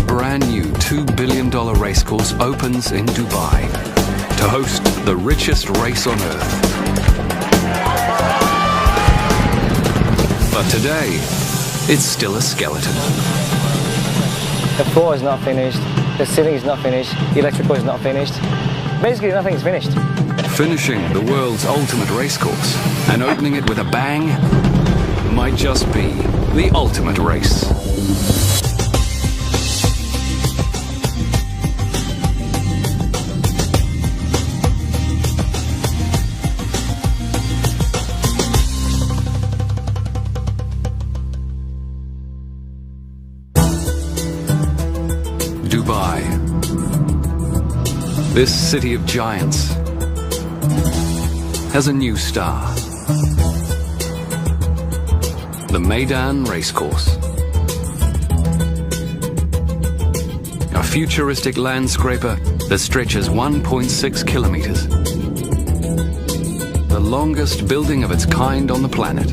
brand new $2 billion racecourse opens in Dubai to host the richest race on earth. But today, it's still a skeleton. The floor is not finished, the ceiling is not finished, the electrical is not finished. Basically, nothing is finished. Finishing the world's ultimate racecourse and opening it with a bang might just be the ultimate race. Dubai, this city of giants, has a new star. The Meydan Racecourse. A futuristic landscraper that stretches 1.6 kilometers. The longest building of its kind on the planet.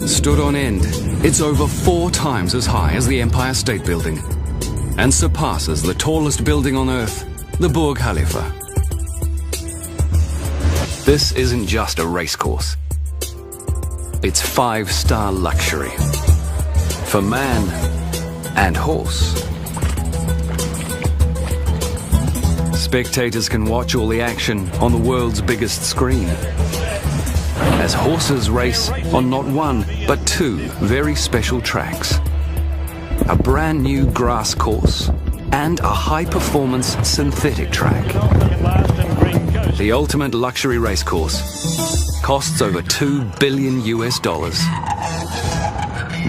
Stood on end, it's over 4 times as high as the Empire State Building and surpasses the tallest building on Earth, the Burj Khalifa. This isn't just a racecourse. It's 5-star luxury for man and horse. Spectators can watch all the action on the world's biggest screen as horses race on not one, but 2 very special tracks. A brand new grass course and a high-performance synthetic track. The ultimate luxury racecourse costs over $2 billion.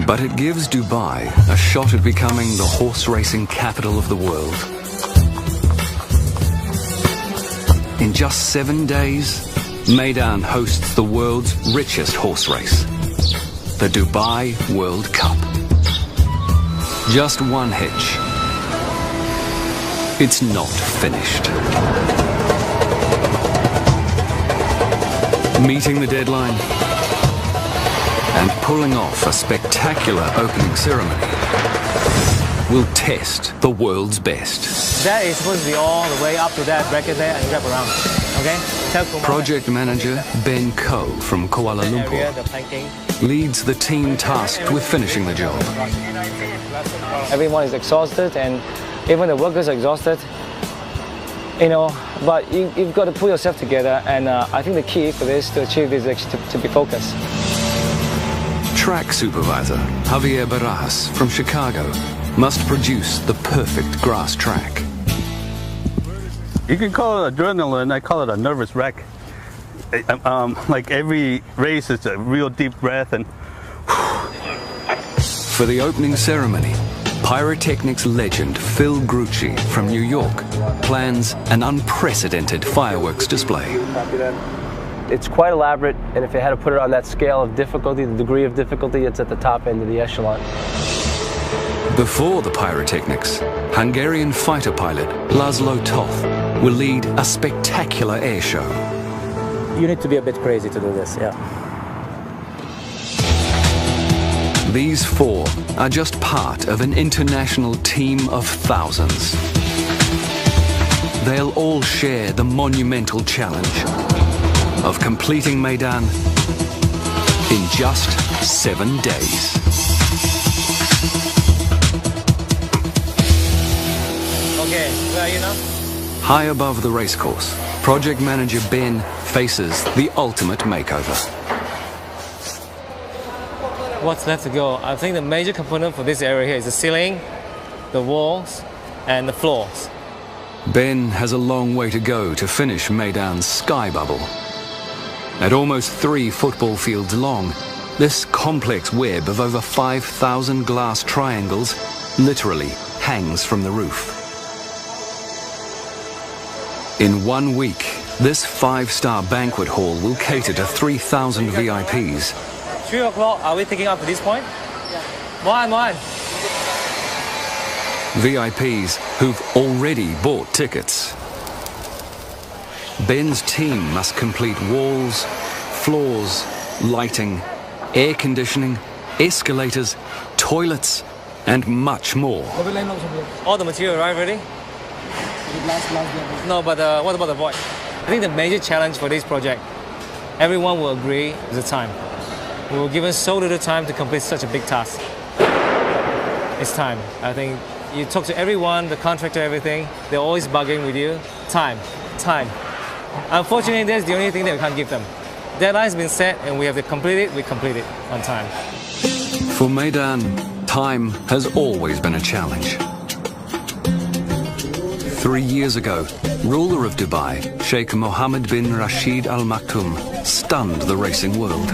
But it gives Dubai a shot at becoming the horse racing capital of the world. In just 7 days, Meydan hosts the world's richest horse race, the Dubai World Cup. Just one hitch. It's not finished. Meeting the deadline and pulling off a spectacular opening ceremony will test the world's best. That is supposed to be all the way up to that bracket there and wrap around. Okay? Project manager Ben Koh from Kuala Lumpur leads the team tasked with finishing the job. Everyone is exhausted, and even the workers are exhausted. You know, but you've got to pull yourself together, and I think the key for this, to achieve this, is actually to be focused. Track supervisor Javier Barajas from Chicago must produce the perfect grass track. You can call it adrenaline, I call it a nervous wreck. Like every race is a real deep breath and... For the opening ceremony, pyrotechnics legend Phil Grucci from New York plans an unprecedented fireworks display. It's quite elaborate, and if you had to put it on that scale of difficulty, the degree of difficulty, it's at the top end of the echelon. Before the pyrotechnics, Hungarian fighter pilot Laszlo Toth will lead a spectacular air show. You need to be a bit crazy to do this, yeah. These 4 are just part of an international team of thousands. They'll all share the monumental challenge of completing Meydan in just 7 days. Okay, where are you now? High above the racecourse, project manager Ben faces the ultimate makeover. What's left to go? I think the major component for this area here is the ceiling, the walls, and the floors. Ben has a long way to go to finish Meydan's sky bubble. At almost 3 football fields long, this complex web of over 5,000 glass triangles literally hangs from the roof. In 1 week, this 5-star banquet hall will cater to 3,000 VIPs. 3 o'clock, are we taking up to this point? Yeah. One. VIPs who've already bought tickets. Ben's team must complete walls, floors, lighting, air conditioning, escalators, toilets, and much more. All the material arrived already? No, but what about the void? I think the major challenge for this project, everyone will agree, is the time. We were given so little time to complete such a big task. It's time. I think you talk to everyone, the contractor, everything, they're always bugging with you. Time. Unfortunately, that's the only thing that we can't give them. Deadline's been set and we have to complete it, we complete it on time. For Meydan, time has always been a challenge. 3 years ago, ruler of Dubai, Sheikh Mohammed bin Rashid Al Maktoum, stunned the racing world.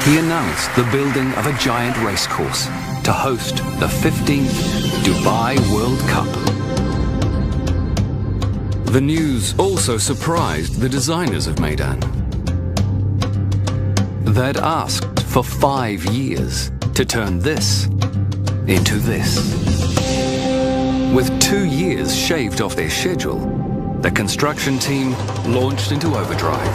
He announced the building of a giant racecourse to host the 15th Dubai World Cup. The news also surprised the designers of Meydan. They'd asked for 5 years to turn this into this. With 2 years shaved off their schedule, the construction team launched into overdrive.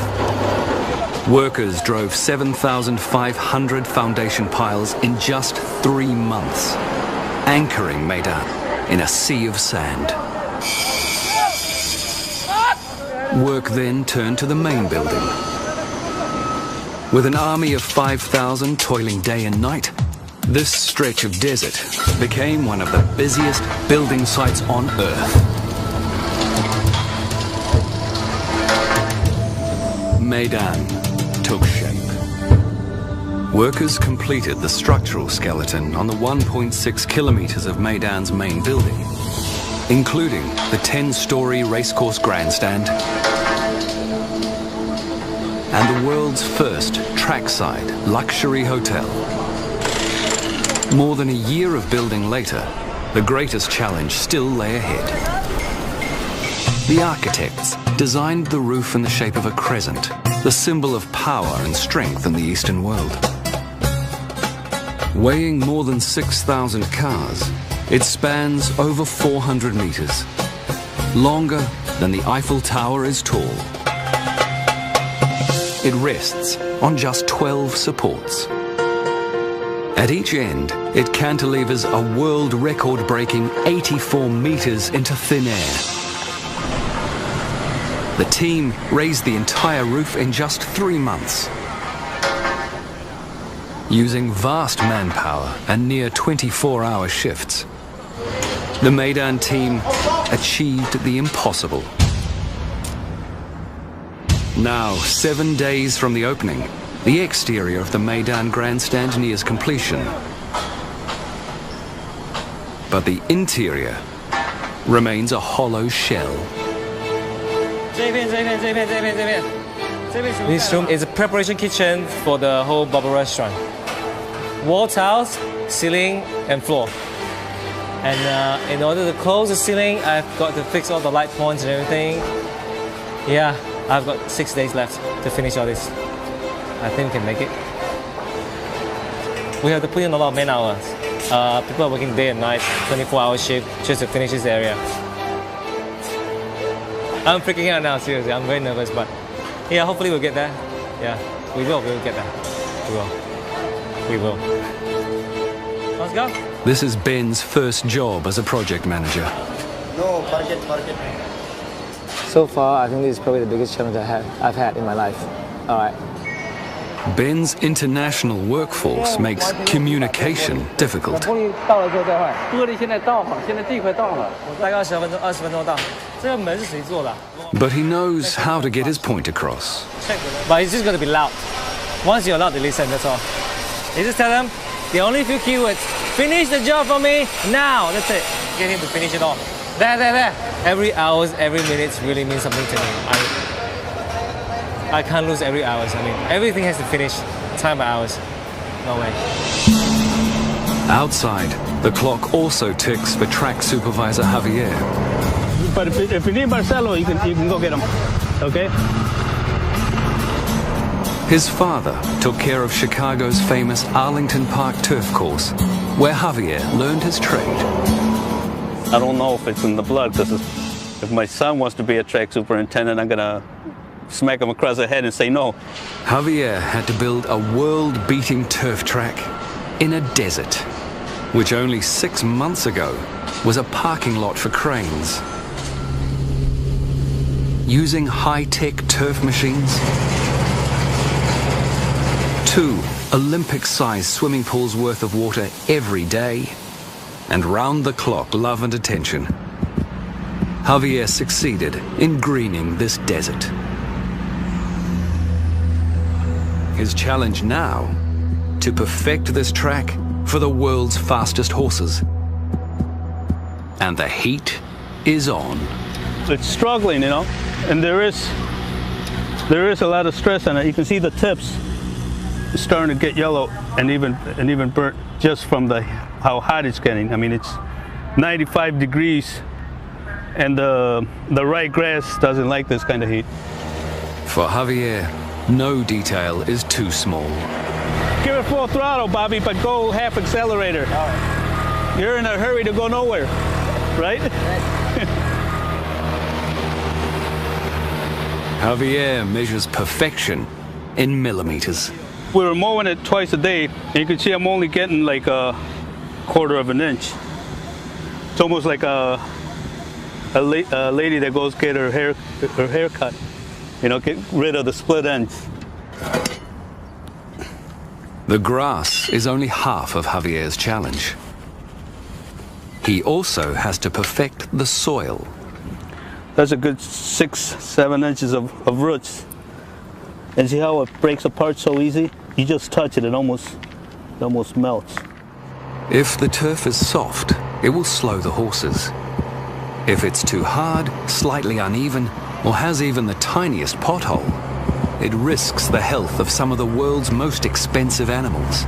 Workers drove 7,500 foundation piles in just 3 months, anchoring Meydan in a sea of sand. Work then turned to the main building. With an army of 5,000 toiling day and night, this stretch of desert became one of the busiest building sites on Earth. Meydan took shape. Workers completed the structural skeleton on the 1.6 kilometers of Meydan's main building, including the 10-story racecourse grandstand and the world's first trackside luxury hotel. More than a year of building later, the greatest challenge still lay ahead. The architects designed the roof in the shape of a crescent, the symbol of power and strength in the Eastern world. Weighing more than 6,000 cars, it spans over 400 meters, longer than the Eiffel Tower is tall. It rests on just 12 supports. At each end, it cantilevers a world record-breaking 84 meters into thin air. The team raised the entire roof in just 3 months. Using vast manpower and near 24-hour shifts, the Meydan team achieved the impossible. Now, 7 days from the opening, the exterior of the Meydan grandstand nears completion. But the interior remains a hollow shell. This room is a preparation kitchen for the whole bubble restaurant. Wall tiles, ceiling and floor. And in order to close the ceiling, I've got to fix all the light points and everything. Yeah, I've got 6 days left to finish all this. I think we can make it. We have to put in a lot of man hours. People are working day and night, 24-hour shift, just to finish this area. I'm freaking out now, seriously. I'm very nervous, but yeah, hopefully we'll get there. Yeah, we will get there. We will. Let's go. This is Ben's first job as a project manager. No, target. So far, I think this is probably the biggest challenge I've had in my life. All right. Ben's international workforce makes communication difficult. But he knows how to get his point across. But it's just going to be loud. Once you're allowed to listen, that's all. You just tell them the only few keywords. Finish the job for me now. That's it. Get him to finish it all. There. Every hours, every minute really means something to me. I can't lose every hours. I mean, everything has to finish time by hours. No way. Outside, the clock also ticks for track supervisor Javier. But if you need Marcelo, you can go get him. Okay? His father took care of Chicago's famous Arlington Park turf course, where Javier learned his trade. I don't know if it's in the blood, because if my son wants to be a track superintendent, I'm going to smack him across the head and say no. Javier had to build a world-beating turf track in a desert. which only 6 months ago was a parking lot for cranes. Using high-tech turf machines, 2 Olympic-sized swimming pools worth of water every day, and round-the-clock love and attention, Javier succeeded in greening this desert. His challenge now, to perfect this track for the world's fastest horses. And the heat is on. It's struggling, you know, and there is a lot of stress on it. You can see the tips starting to get yellow and even burnt just from how hot it's getting. I mean, it's 95 degrees, and the right grass doesn't like this kind of heat. For Javier, no detail is too small. Give it full throttle, Bobby, but go half accelerator. All right. You're in a hurry to go nowhere, right? Javier measures perfection in millimeters. We were mowing it twice a day, and you can see I'm only getting like a 1/4 of an inch. It's almost like a lady that goes get her hair cut, you know, get rid of the split ends. The grass is only half of Javier's challenge. He also has to perfect the soil. That's a good 6-7 inches of roots. And see how it breaks apart so easy? You just touch it, it almost melts. If the turf is soft, it will slow the horses. If it's too hard, slightly uneven, or has even the tiniest pothole, it risks the health of some of the world's most expensive animals.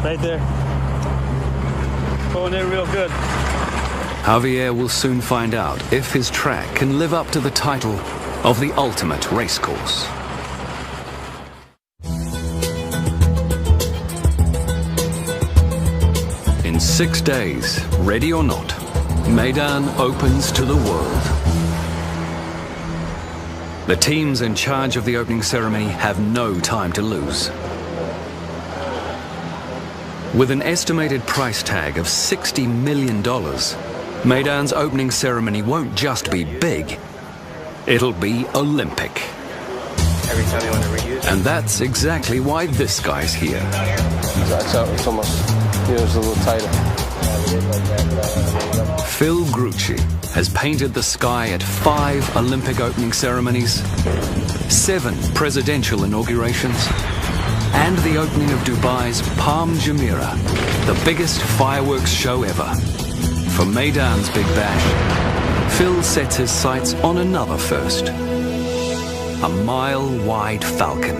Right there. Going in real good. Javier will soon find out if his track can live up to the title of the ultimate racecourse. In 6 days, ready or not, Meydan opens to the world. The teams in charge of the opening ceremony have no time to lose. With an estimated price tag of $60 million, Meydan's opening ceremony won't just be big, it'll be Olympic. Every time you want to reuse it. And that's exactly why this guy's here. It's almost, it's a little tighter. Phil Grucci has painted the sky at 5 Olympic opening ceremonies, 7 presidential inaugurations, and the opening of Dubai's Palm Jumeirah, the biggest fireworks show ever. For Meydan's Big Bash, Phil sets his sights on another first. A mile-wide falcon,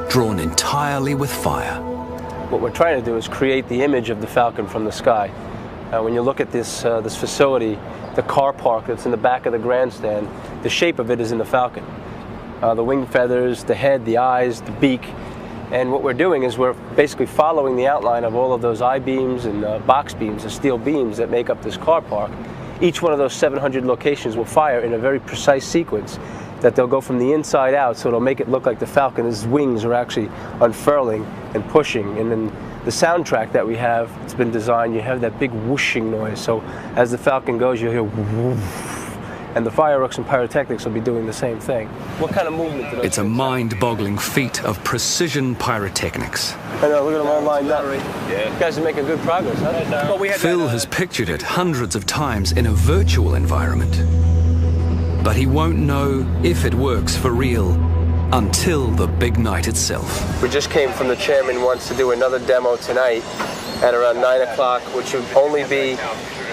drawn entirely with fire. What we're trying to do is create the image of the falcon from the sky. When you look at this facility, the car park that's in the back of the grandstand, the shape of it is in the falcon. The wing feathers, the head, the eyes, the beak. And what we're doing is we're basically following the outline of all of those I-beams and box beams, the steel beams that make up this car park. Each one of those 700 locations will fire in a very precise sequence that they'll go from the inside out, so it'll make it look like the falcon's wings are actually unfurling and pushing. And then the soundtrack that we have, it's been designed, you have that big whooshing noise. So as the falcon goes, you'll hear whoosh, and the fireworks and pyrotechnics will be doing the same thing. What kind of movement do those It's a mind-boggling feat of precision pyrotechnics. I know, look at them all lined up. Yeah. You guys are making good progress, huh? But we had Phil has pictured it hundreds of times in a virtual environment. But he won't know if it works for real until the big night itself. We just came from the chairman wants to do another demo tonight at around 9 o'clock, which would only be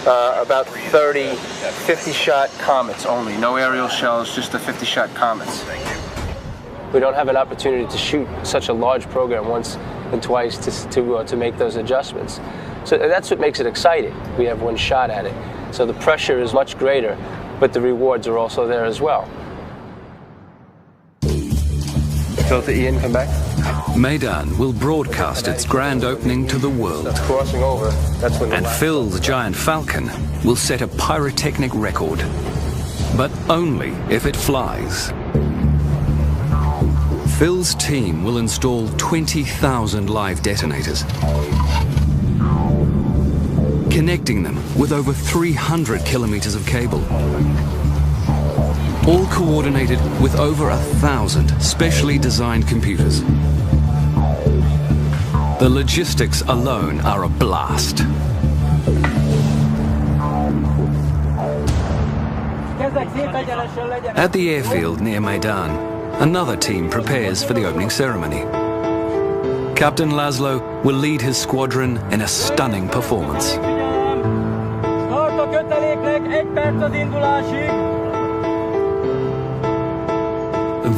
about 30 50-shot comets only. No aerial shells, just the 50-shot comets. We don't have an opportunity to shoot such a large program once and twice to make those adjustments. So that's what makes it exciting. We have one shot at it. So the pressure is much greater, but the rewards are also there as well. Filter Ian, come back. Meydan will broadcast its grand opening to the world. That's crossing over. That's when And Phil's giant falcon will set a pyrotechnic record. But only if it flies. Phil's team will install 20,000 live detonators, connecting them with over 300 kilometers of cable, all coordinated with over 1,000 specially designed computers. The logistics alone are a blast. At the airfield near Meydan, another team prepares for the opening ceremony. Captain Laszlo will lead his squadron in a stunning performance.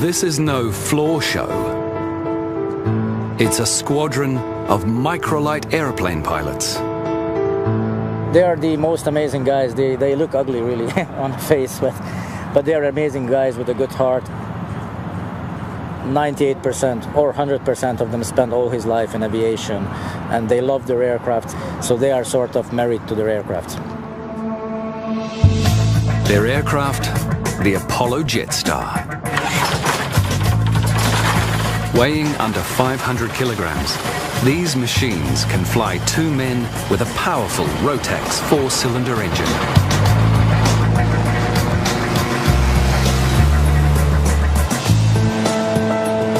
This is no floor show. It's a squadron of microlight airplane pilots. They are the most amazing guys. They look ugly really on the face, but they are amazing guys with a good heart. 98% or 100% of them spend all his life in aviation, and they love their aircraft, so they are sort of married to their aircraft. Their aircraft, the Apollo Jetstar. Weighing under 500 kilograms, these machines can fly two men with a powerful Rotax four-cylinder engine.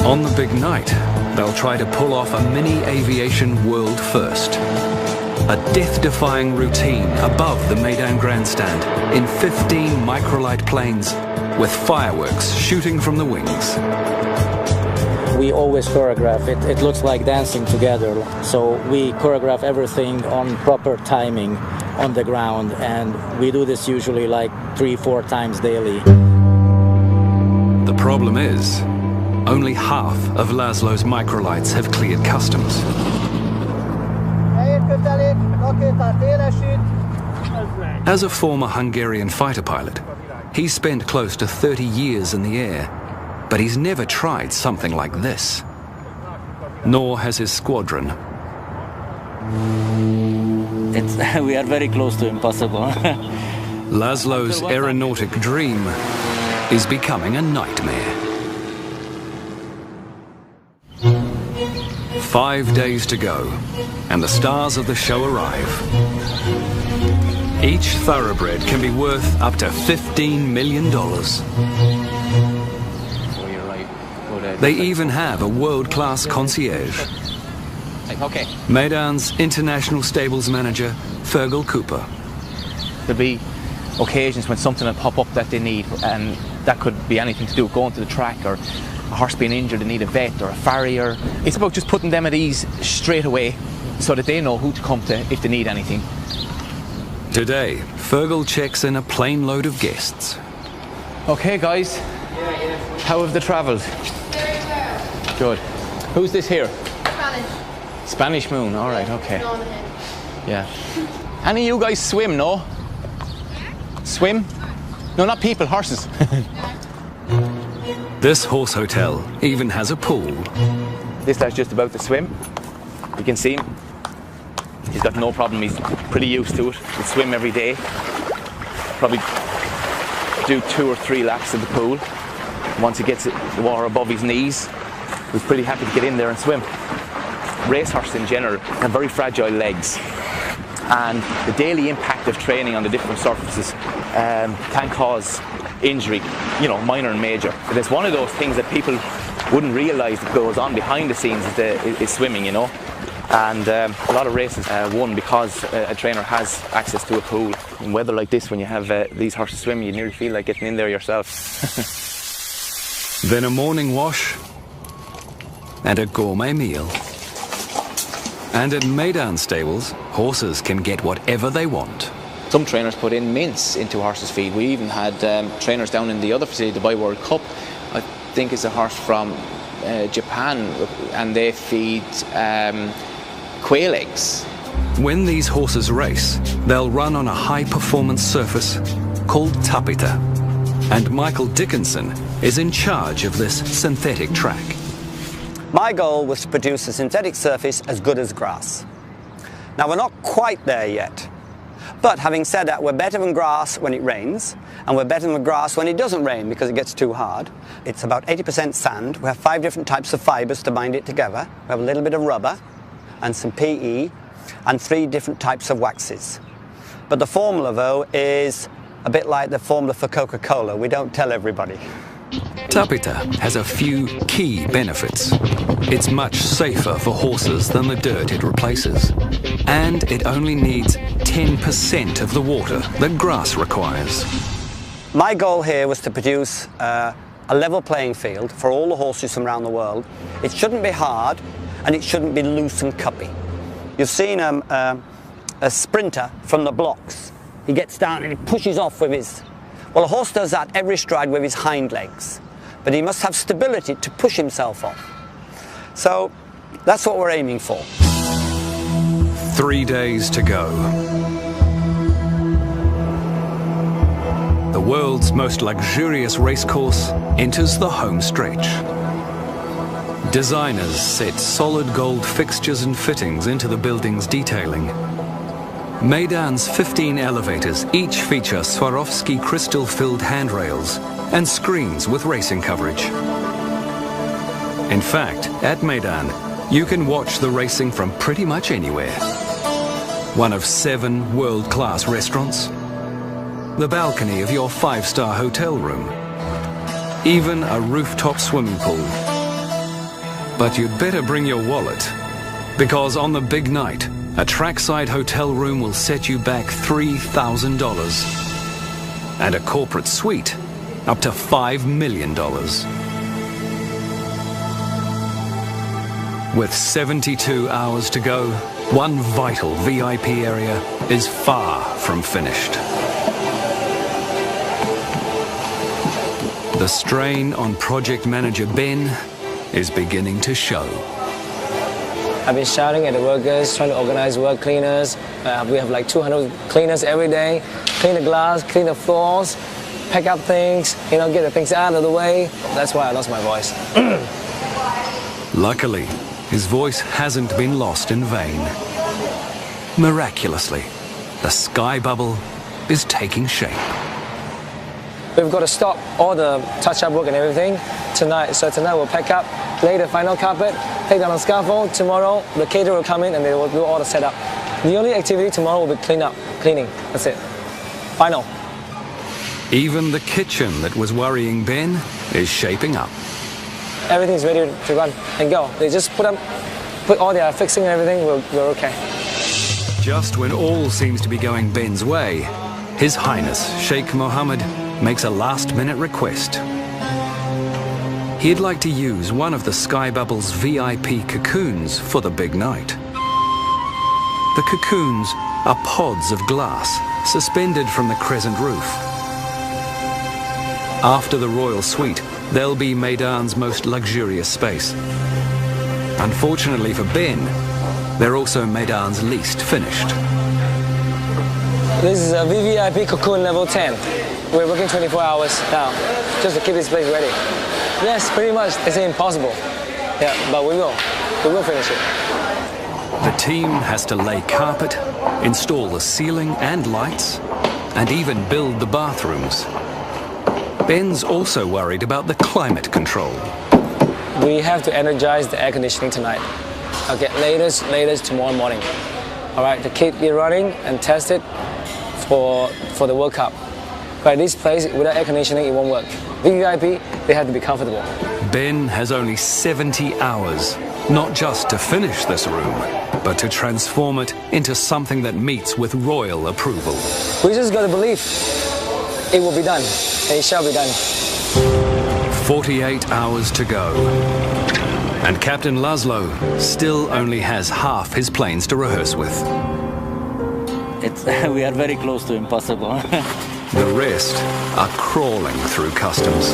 On the big night, they'll try to pull off a mini aviation world first. A death-defying routine above the Meydan grandstand in 15 microlight planes with fireworks shooting from the wings. We always choreograph it. It looks like dancing together. So we choreograph everything on proper timing on the ground, and we do this usually like 3-4 times daily. The problem is, only half of Laszlo's microlights have cleared customs. As a former Hungarian fighter pilot, he's spent close to 30 years in the air, but he's never tried something like this. Nor has his squadron. We are very close to impossible. Laszlo's aeronautic dream is becoming a nightmare. 5 days to go, and the stars of the show arrive. Each thoroughbred can be worth up to $15 million. They even have a world-class concierge. Okay. Meydan's international stables manager, Fergal Cooper. There'll be occasions when something will pop up that they need, and that could be anything to do with going to the track, or a horse being injured and need a vet, or a farrier. It's about just putting them at ease straight away so that they know who to come to if they need anything. Today, Fergal checks in a plane load of guests. Okay, guys. How have they travelled? Good. Who's this here? Spanish. Spanish Moon, all right, okay. Yeah. Any of you guys swim, no? Swim? No, not people, horses. This horse hotel even has a pool. This guy's just about to swim. You can see him. He's got no problem, he's pretty used to it. He'll swim every day. Probably do 2 or 3 laps of the pool. Once he gets the water above his knees, he's pretty happy to get in there and swim. Racehorses in general have very fragile legs, and the daily impact of training on the different surfaces can cause injury, you know, minor and major. But it's one of those things that people wouldn't realise that goes on behind the scenes is swimming, you know. And a lot of races won because a trainer has access to a pool. In weather like this, when you have these horses swimming, you nearly feel like getting in there yourself. Then a morning wash and a gourmet meal. And at Meydan stables, horses can get whatever they want. Some trainers put in mince into horses' feed. We even had trainers down in the other facility, the Dubai World Cup. I think it's a horse from Japan, and they feed quail eggs. When these horses race, they'll run on a high-performance surface called tapita. And Michael Dickinson is in charge of this synthetic track. My goal was to produce a synthetic surface as good as grass. Now, we're not quite there yet. But having said that, we're better than grass when it rains, and we're betting the grass when it doesn't rain because it gets too hard. It's about 80% sand. We have 5 different types of fibers to bind it together. We have a little bit of rubber and some PE and 3 different types of waxes. But the formula, though, is a bit like the formula for Coca-Cola. We don't tell everybody. Tapita has a few key benefits. It's much safer for horses than the dirt it replaces. And it only needs 10% of the water that grass requires. My goal here was to produce a level playing field for all the horses from around the world. It shouldn't be hard and it shouldn't be loose and cuppy. You've seen a sprinter from the blocks. He gets down and he pushes off with his... Well, a horse does that every stride with his hind legs, but he must have stability to push himself off. So that's what we're aiming for. 3 days to go. The world's most luxurious racecourse enters the home stretch. Designers set solid gold fixtures and fittings into the building's detailing. Meydan's 15 elevators each feature Swarovski crystal-filled handrails and screens with racing coverage. In fact, at Meydan, you can watch the racing from pretty much anywhere. One of 7 world-class restaurants, the balcony of your 5-star hotel room, even a rooftop swimming pool. But you'd better bring your wallet, because on the big night, a trackside hotel room will set you back $3,000, and a corporate suite up to $5 million. With 72 hours to go, one vital VIP area is far from finished. The strain on project manager Ben is beginning to show. I've been shouting at the workers, trying to organize work cleaners. We have like 200 cleaners every day. Clean the glass, clean the floors, pack up things, get the things out of the way. That's why I lost my voice. Luckily, his voice hasn't been lost in vain. Miraculously, the sky bubble is taking shape. We've got to stop all the touch-up work and everything tonight. So tonight we'll pack up, lay the final carpet, take down the scaffold. Tomorrow the caterer will come in and they will do all the setup. The only activity tomorrow will be cleaning. That's it. Final. Even the kitchen that was worrying Ben is shaping up. Everything's ready to run and go. They just put all their fixing and everything. We're okay. Just when all seems to be going Ben's way, His Highness Sheikh Mohammed makes a last-minute request. He'd like to use one of the Sky Bubble's VIP cocoons for the big night. The cocoons are pods of glass suspended from the crescent roof. After the royal suite, they'll be Meydan's most luxurious space. Unfortunately for Ben, they're also Meydan's least finished. This is a VVIP cocoon level 10. We're working 24 hours now, just to keep this place ready. Yes, pretty much. It's impossible. Yeah, but we will finish it. The team has to lay carpet, install the ceiling and lights, and even build the bathrooms. Ben's also worried about the climate control. We have to energize the air conditioning tonight. Okay, latest tomorrow morning. All right, the kit be running and test it for the World Cup. But this place, without air conditioning, it won't work. VVIP, they have to be comfortable. Ben has only 70 hours, not just to finish this room, but to transform it into something that meets with royal approval. We just got to believe it will be done, and it shall be done. 48 hours to go. And Captain Laszlo still only has half his planes to rehearse with. We are very close to impossible. The rest are crawling through customs.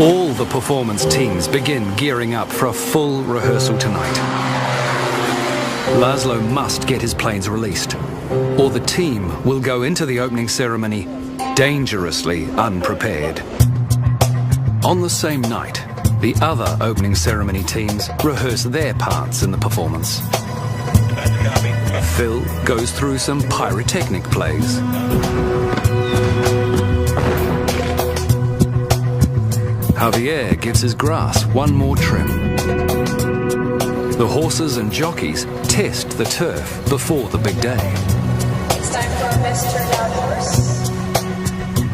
All the performance teams begin gearing up for a full rehearsal tonight. Laszlo must get his planes released, or the team will go into the opening ceremony dangerously unprepared. On the same night, the other opening ceremony teams rehearse their parts in the performance. Phil goes through some pyrotechnic plays. Javier gives his grass one more trim. The horses and jockeys test the turf before the big day. It's time for our best turned out horse.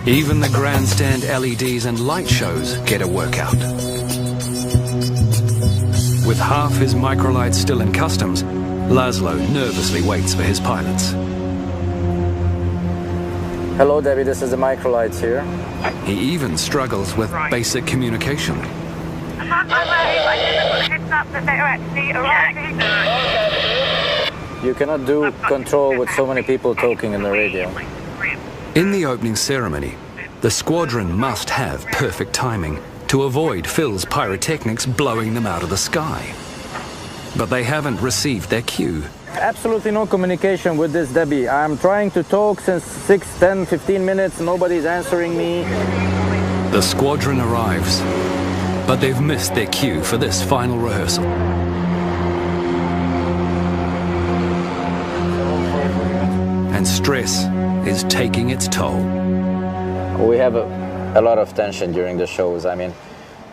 Even the grandstand LEDs and light shows get a workout. With half his microlights still in customs, Laszlo nervously waits for his pilots. Hello, Debbie, this is the microlights here. He even struggles with basic communication. You cannot do control with so many people talking in the radio. In the opening ceremony, the squadron must have perfect timing to avoid Phil's pyrotechnics blowing them out of the sky. But they haven't received their cue. Absolutely no communication with this Debbie. I'm trying to talk since 6, 10, 15 minutes. Nobody's answering me. The squadron arrives, but they've missed their cue for this final rehearsal. And stress is taking its toll. We have a lot of tension during the shows. I mean,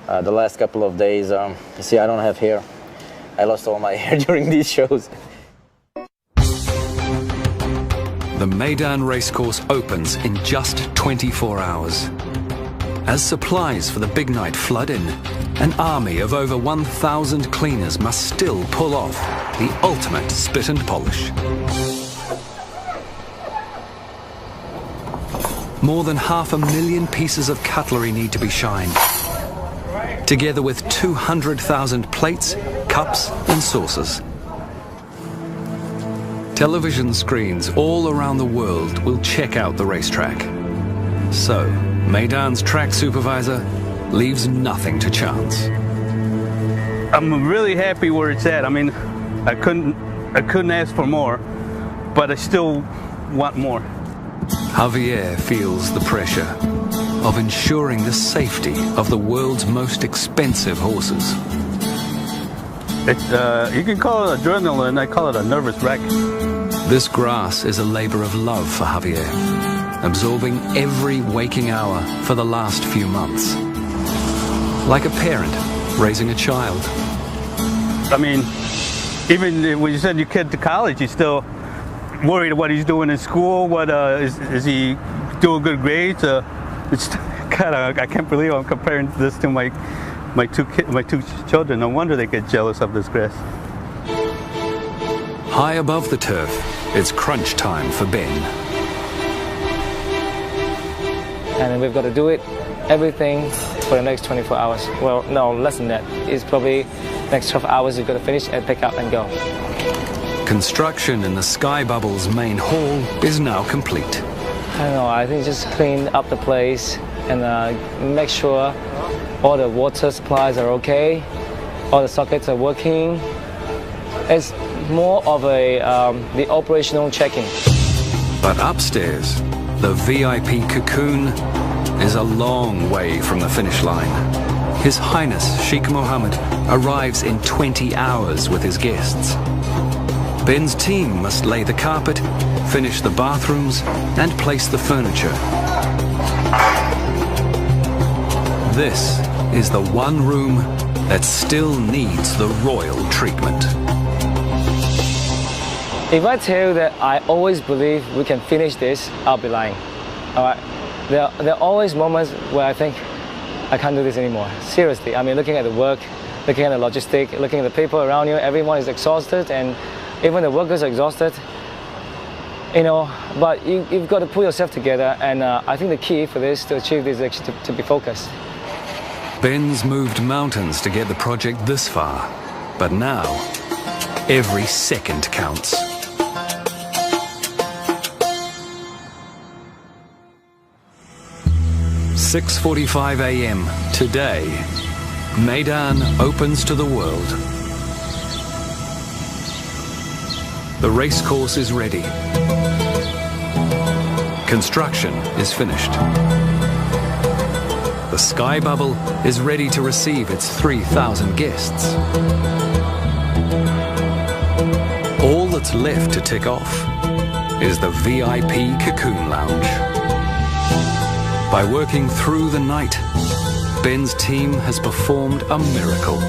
the last couple of days, you see, I don't have hair. I lost all my hair during these shows. The Meydan Racecourse opens in just 24 hours. As supplies for the big night flood in, an army of over 1,000 cleaners must still pull off the ultimate spit and polish. More than 500,000 pieces of cutlery need to be shined, together with 200,000 plates, cups and saucers. Television screens all around the world will check out the racetrack. So, Meydan's track supervisor leaves nothing to chance. I'm really happy where it's at. I mean, I couldn't ask for more, but I still want more. Javier feels the pressure of ensuring the safety of the world's most expensive horses. You can call it adrenaline, I call it a nervous wreck. This grass is a labor of love for Javier, absorbing every waking hour for the last few months. Like a parent raising a child. I mean, even when you send your kid to college, you're still worried what he's doing in school. What is he doing good grades? It's kind of, I can't believe I'm comparing this to my two children. No wonder they get jealous of this grass. High above the turf, it's crunch time for Ben. And we've got to do it, everything for the next 24 hours. Well, no, less than that. It's probably next 12 hours we've got to finish and pick up and go. Construction in the Sky Bubble's main hall is now complete. I don't know, I think just clean up the place and make sure all the water supplies are okay, all the sockets are working. It's more of the operational checking. But upstairs, the VIP cocoon is a long way from the finish line. His Highness Sheikh Mohammed arrives in 20 hours with his guests. Ben's team must lay the carpet, finish the bathrooms, and place the furniture. This is the one room that still needs the royal treatment. If I tell you that I always believe we can finish this, I'll be lying. All right? There are always moments where I think I can't do this anymore. Seriously, I mean, looking at the work, looking at the logistics, looking at the people around you, everyone is exhausted, and even the workers are exhausted. You know, but you've got to pull yourself together, and I think the key for this, to achieve this, is actually to be focused. Ben's moved mountains to get the project this far, but now every second counts. "6:45 a.m. today, Meydan opens to the world. The racecourse is ready. Construction is finished. The Sky Bubble is ready to receive its 3,000 guests. All that's left to tick off is the VIP Cocoon Lounge. By working through the night, Ben's team has performed a miracle.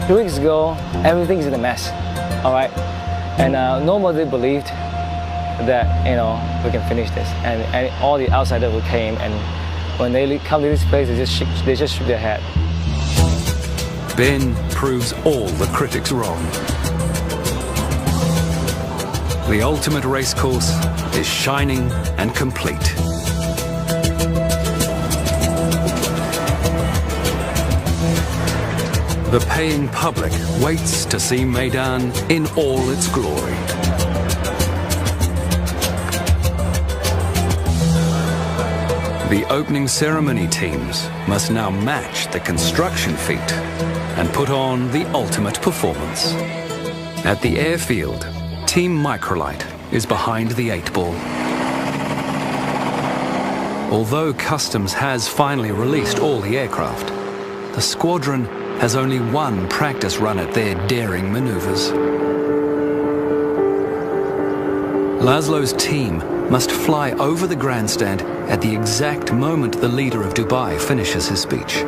2 weeks ago, everything's in a mess, all right? And nobody believed that, we can finish this. And all the outsiders who came, and when they come to this place, they just shook their head. Ben proves all the critics wrong. The ultimate racecourse is shining and complete. The paying public waits to see Meydan in all its glory. The opening ceremony teams must now match the construction feat and put on the ultimate performance. At the airfield, Team Microlight is behind the 8-ball. Although Customs has finally released all the aircraft, the squadron has only one practice run at their daring maneuvers. Laszlo's team must fly over the grandstand at the exact moment the leader of Dubai finishes his speech,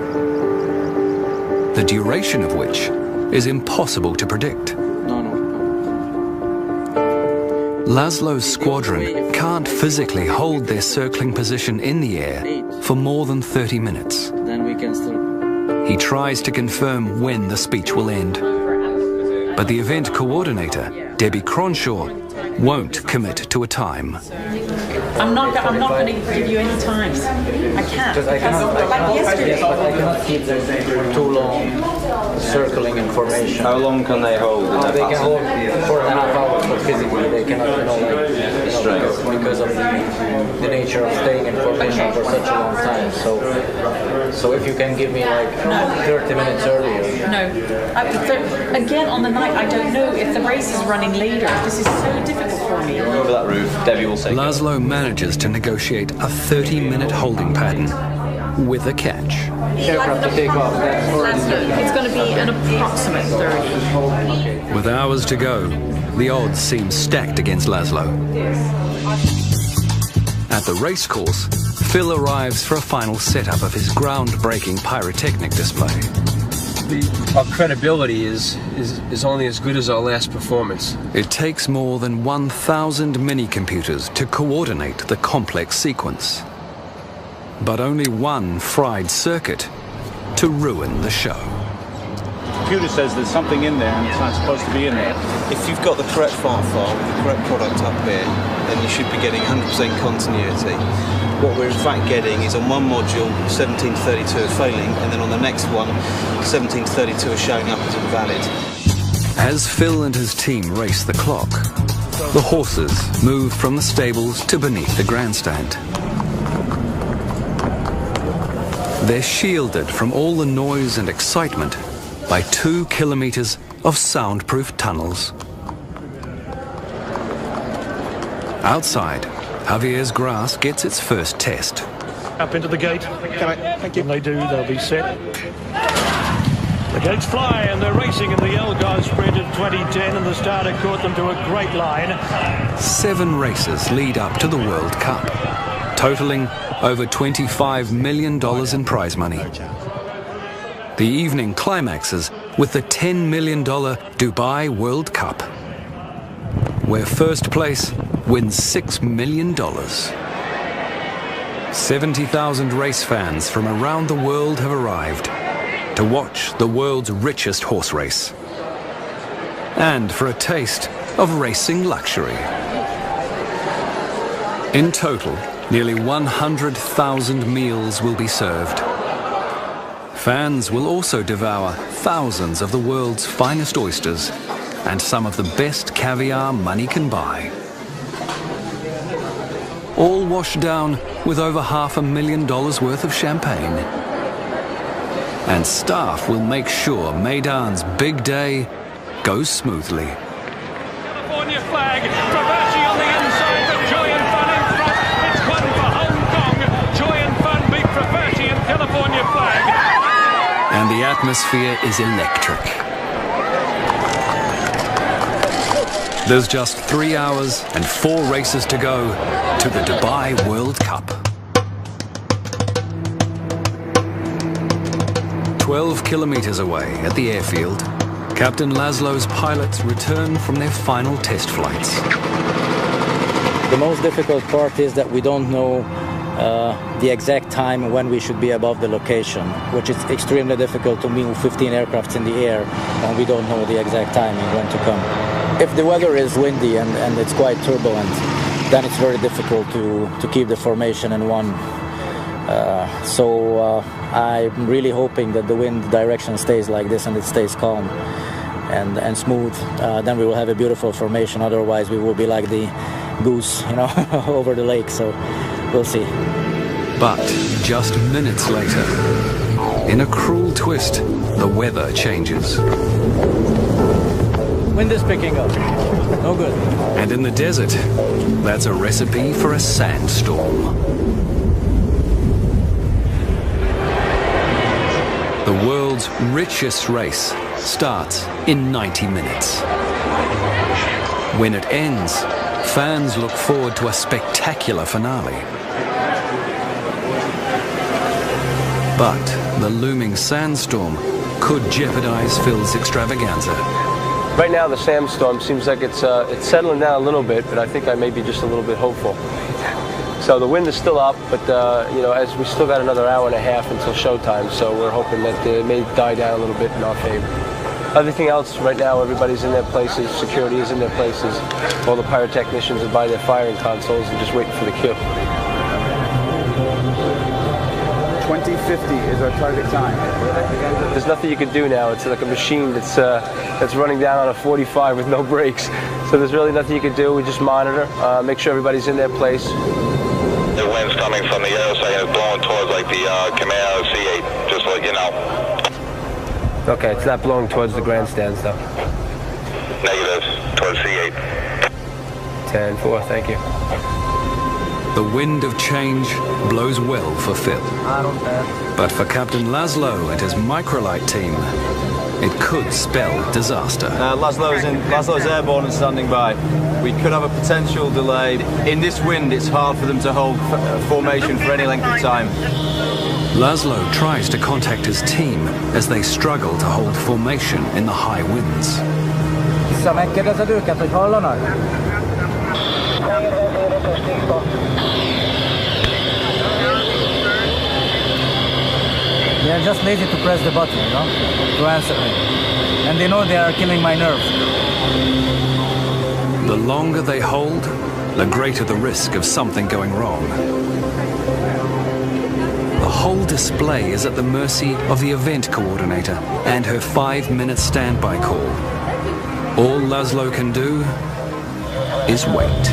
the duration of which is impossible to predict. Laszlo's squadron can't physically hold their circling position in the air for more than 30 minutes. Then we can still... He tries to confirm when the speech will end. But the event coordinator, Debbie Cronshaw, won't commit to a time. I'm not going to give you any times. I can't. Because I cannot keep them too long circling information. How long can they hold? They can hold 4.5 hours, but physically they cannot, because of the nature of staying in formation for such a long time. So if you can give me like 30 minutes earlier. No. Again, on the night, I don't know if the race is running later. This is so difficult for me. Over that roof, Debbie will say. Laszlo manages to negotiate a 30-minute holding pattern with a catch. Aircraft to take off. It's going to be an approximate 30. With hours to go, the odds seem stacked against Laszlo. At the racecourse, Phil arrives for a final setup of his groundbreaking pyrotechnic display. Our credibility is only as good as our last performance. It takes more than 1,000 mini-computers to coordinate the complex sequence. But only one fried circuit to ruin the show. The computer says there's something in there and it's not supposed to be in there. If you've got the correct file with the correct product up here, then you should be getting 100% continuity. What we're in fact getting is on one module 1732 are failing, and then on the next one 1732 are showing up as invalid. As Phil and his team race the clock, the horses move from the stables to beneath the grandstand. They're shielded from all the noise and excitement by 2 kilometers of soundproof tunnels. Outside, Javier's grass gets its first test. Up into the gate. Thank you. When they do, they'll be set. The gates fly and they're racing in the Elgar Sprint of 2010, and the starter caught them to a great line. 7 races lead up to the World Cup, totaling over $25 million in prize money. The evening climaxes with the $10 million Dubai World Cup, where first place wins $6 million. 70,000 race fans from around the world have arrived to watch the world's richest horse race, and for a taste of racing luxury. In total, nearly 100,000 meals will be served. Fans will also devour thousands of the world's finest oysters and some of the best caviar money can buy. All washed down with over $500,000 worth of champagne. And staff will make sure Meydan's big day goes smoothly. California flag, Traversi on the inside, but Joy and Fun in front. It's one for Hong Kong. Joy and Fun beat Traversi and California flag. And the atmosphere is electric. There's just 3 hours and 4 races to go to the Dubai World Cup. 12 kilometers away at the airfield, Captain Laszlo's pilots return from their final test flights. The most difficult part is that we don't know the exact time when we should be above the location, which is extremely difficult to move 15 aircrafts in the air when we don't know the exact timing when to come. If the weather is windy and it's quite turbulent, then it's very difficult to keep the formation in one. So I'm really hoping that the wind direction stays like this and it stays calm and smooth. Then we will have a beautiful formation. Otherwise, we will be like the goose, you know, over the lake. So we'll see. But just minutes later, in a cruel twist, the weather changes. Wind is picking up. No good. And in the desert, that's a recipe for a sandstorm. The world's richest race starts in 90 minutes. When it ends, fans look forward to a spectacular finale. But the looming sandstorm could jeopardize Phil's extravaganza. Right now the sandstorm seems like it's settling down a little bit, but I think I may be just a little bit hopeful. So the wind is still up, but you know, as we still got another hour and a half until showtime, so we're hoping that it may die down a little bit in our favor. Everything else right now, everybody's in their places, security is in their places, all the pyrotechnicians are by their firing consoles and just waiting for the cue. 2050 is our target time. There's nothing you can do now. It's like a machine that's running down on a 45 with no brakes. So there's really nothing you can do. We just monitor, make sure everybody's in their place. The wind's coming from the air side, it's blowing towards like the Camaro C8, just so you know. Okay, it's not blowing towards the grandstands though. Negative, towards C8. 10-4, thank you. The wind of change blows well for Phil. But for Captain Laszlo and his microlight team, it could spell disaster. Laszlo's airborne and standing by. We could have a potential delay. In this wind, it's hard for them to hold formation for any length of time. Laszlo tries to contact his team as they struggle to hold formation in the high winds. Megkérdezed őket, hogy hallanak? They are just lazy to press the button, you know, to answer me. And they know they are killing my nerves. The longer they hold, the greater the risk of something going wrong. The whole display is at the mercy of the event coordinator and her 5-minute standby call. All Laszlo can do is wait.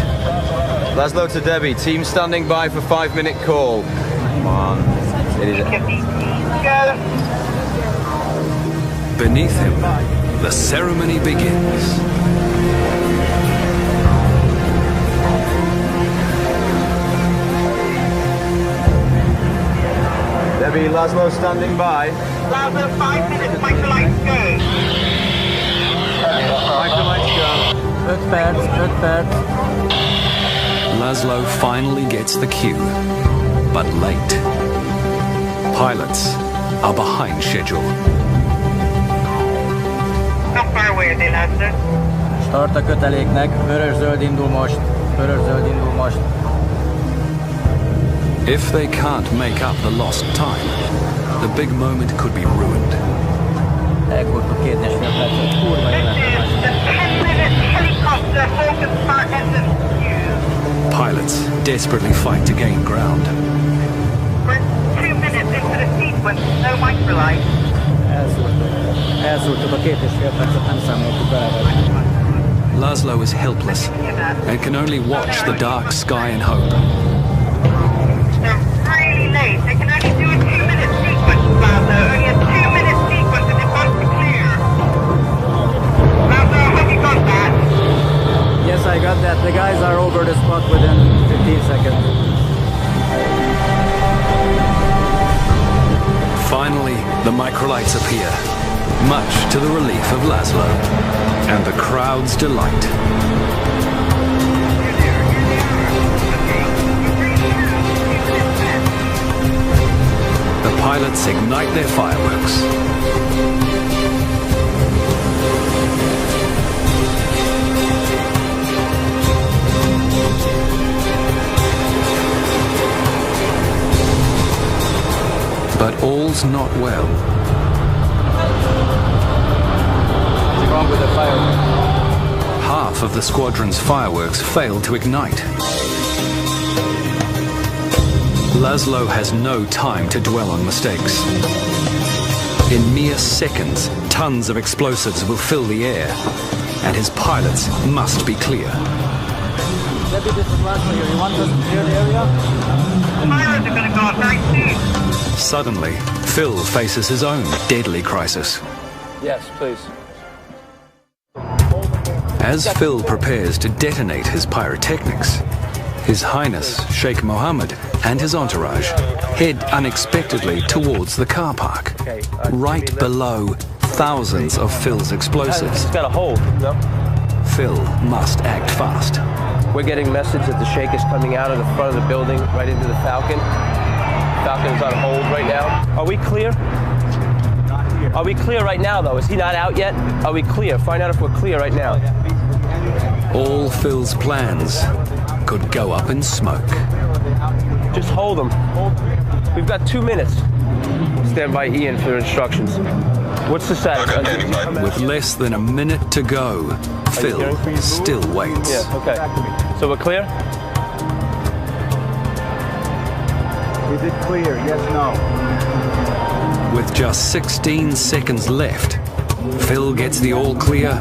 Laszlo to Debbie, team standing by for 5-minute call. Come on. Beneath him, the ceremony begins. Debbie, Laszlo standing by. Laszlo, 5 minutes, microlights go. Microlights go. Good pads. Laszlo finally gets the cue, but late. Pilots are behind schedule. How far away are they, Laszlo? Start a köteléknek, vörös-zöld indul most. If they can't make up the lost time, the big moment could be ruined. Elkúrtuk 2,5 percet. Kurva This is the 10-minute helicopter focus start engine queue. Pilots desperately fight to gain ground. We're 2 minutes into the sequence, no microlight. Elszúrtuk a 2,5 percet, nem számoltuk bele. Laszlo is helpless and can only watch the dark sky and hope. They're really late. They can only do a 2-minute sequence, Laszlo. Only a 2-minute sequence and it wants to clear. Laszlo, I hope you got that. Yes, I got that. The guys are over the spot within 15 seconds. Finally, the microlights appear, much to the relief of Laszlo and the crowd's delight. The pilots ignite their fireworks. But all's not well. What's wrong with the fireworks? Half of the squadron's fireworks failed to ignite. Laszlo has no time to dwell on mistakes. In mere seconds, tons of explosives will fill the air, and his pilots must be clear. Deputy, this is Laszlo here. You want us to clear the area? Pilots are going to go up very soon. Suddenly, Phil faces his own deadly crisis. Yes, please. As Phil prepares to detonate his pyrotechnics, His Highness Sheikh Mohammed and his entourage head unexpectedly towards the car park, right below thousands of Phil's explosives. It's got a hole. No. Phil must act fast. We're getting message that the Sheikh is coming out of the front of the building right into the Falcon. Falcon's on hold right now. Are we clear? Not here. Are we clear right now, though? Is he not out yet? Are we clear? Find out if we're clear right now. All Phil's plans could go up in smoke. Just hold him. We've got 2 minutes. Stand by Ian for instructions. What's the status? With less than a minute to go, Phil still waits. Yeah, okay. So we're clear? Is it clear? Yes, no. With just 16 seconds left, Phil gets the all clear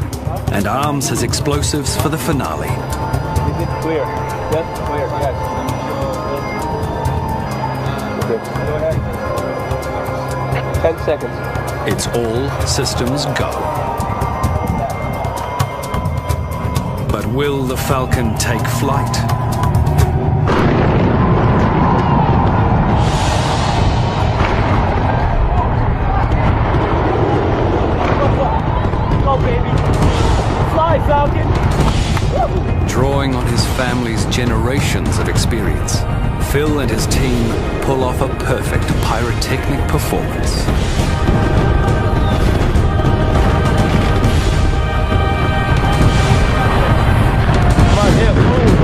and arms his explosives for the finale. Is it clear? Yes, clear, yes. Go ahead. 10 seconds. It's all systems go. But will the Falcon take flight? Go, baby. Fly, Falcon. Drawing on his family's generations of experience, Phil and his team pull off a perfect pyrotechnic performance. Come on, here, move.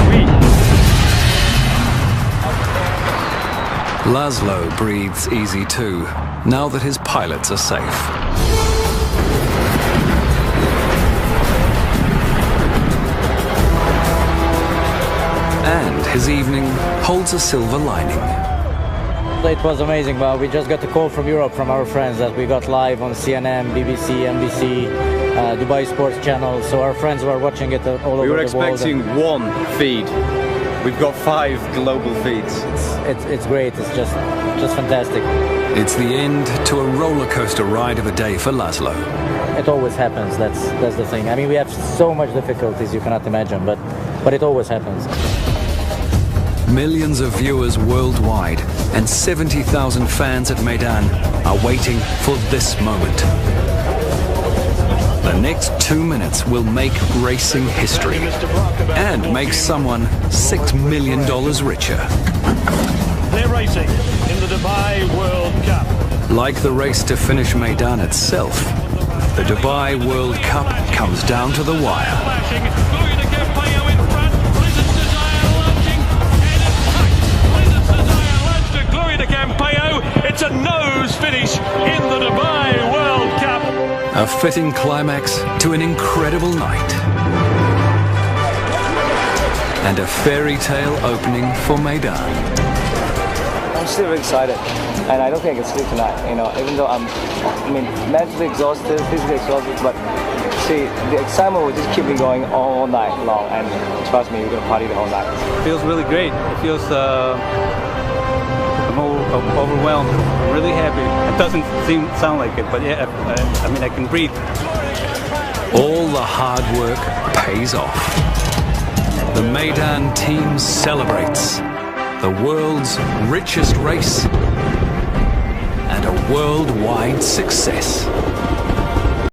Sweet. Laszlo breathes easy too, now that his pilots are safe. And his evening holds a silver lining. It was amazing, but we just got a call from Europe from our friends that we got live on CNN, BBC, NBC, Dubai Sports Channel. So our friends were watching it all over the world. We were expecting one feed. We've got 5 global feeds. It's great. It's just fantastic. It's the end to a roller coaster ride of a day for Laszlo. It always happens. That's the thing. I mean, we have so much difficulties you cannot imagine, but it always happens. Millions of viewers worldwide and 70,000 fans at Meydan are waiting for this moment. The next 2 minutes will make racing history and make someone $6 million richer. They're racing in the Dubai World Cup. Like the race to finish Meydan itself, the Dubai World Cup comes down to the wire. It's a nose finish in the Dubai World Cup. A fitting climax to an incredible night. And a fairy tale opening for Meydan. I'm still very excited, and I don't think I can sleep tonight. You know, even though I'm mentally exhausted, physically exhausted, but see, the excitement will just keep me going all night long. And trust me, we're gonna party the whole night. It feels really great. It feels I'm overwhelmed. I'm really happy. It doesn't sound like it, but yeah, I mean, I can breathe. All the hard work pays off. The Meydan team celebrates the world's richest race and a worldwide success.